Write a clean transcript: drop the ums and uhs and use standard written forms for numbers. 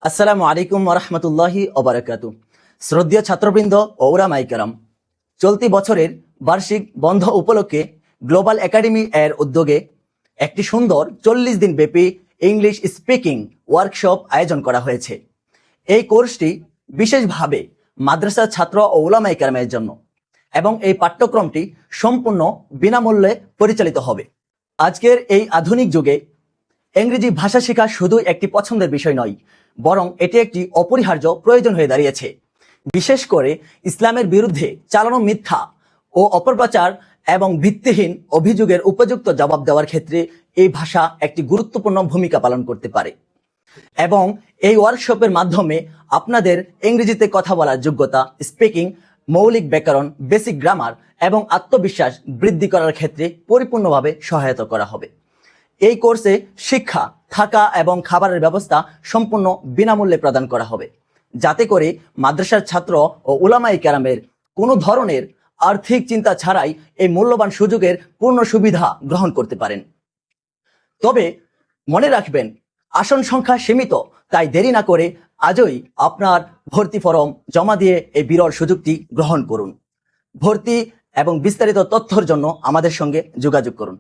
আসসালামু আলাইকুম ওরহমতুল্লাহি ওবারাকাতু। শ্রদ্ধেয় ছাত্রবৃন্দ ও উলামায়ে কেরাম, চলতি বছরের বার্ষিক বন্ধ উপলক্ষে গ্লোবাল একাডেমি এর উদ্যোগে একটি সুন্দর 40 দিন ব্যাপী ইংলিশ স্পিকিং ওয়ার্কশপ আয়োজন করা হয়েছে। এই কোর্সটি বিশেষভাবে মাদ্রাসার ছাত্র ও উলামায়ে কেরামের জন্য এবং এই পাঠ্যক্রমটি সম্পূর্ণ বিনামূল্যে পরিচালিত হবে। আজকের এই আধুনিক যুগে ইংরেজি ভাষা শেখা শুধু একটি পছন্দের বিষয় নয়, বরং এটি একটি অপরিহার্য প্রয়োজন হয়ে দাঁড়িয়েছে। বিশেষ করে ইসলামের বিরুদ্ধে চালানো মিথ্যা ও অপপ্রচার এবং ভিত্তিহীন অভিযোগের উপযুক্ত জবাব দেওয়ার ক্ষেত্রে এই ভাষা একটি গুরুত্বপূর্ণ ভূমিকা পালন করতে পারে এবং এই ওয়ার্কশপের মাধ্যমে আপনাদের ইংরেজিতে কথা বলার যোগ্যতা, স্পিকিং, মৌলিক ব্যাকরণ, বেসিক গ্রামার এবং আত্মবিশ্বাস বৃদ্ধি করার ক্ষেত্রে পরিপূর্ণভাবে সহায়তা করা হবে। এই কোর্সে শিক্ষা, থাকা এবং খাবারের ব্যবস্থা সম্পূর্ণ বিনামূল্যে প্রদান করা হবে, যাতে করে মাদ্রাসার ছাত্র ও উলামায়ে কেরামের কোনো ধরনের আর্থিক চিন্তা ছাড়াই এই মূল্যবান সুযোগের পূর্ণ সুবিধা গ্রহণ করতে পারেন। তবে মনে রাখবেন, আসন সংখ্যা সীমিত, তাই দেরি না করে আজই আপনার ভর্তি ফরম জমা দিয়ে এই বিরল সুযোগটি গ্রহণ করুন। ভর্তি এবং বিস্তারিত তথ্যের জন্য আমাদের সঙ্গে যোগাযোগ করুন।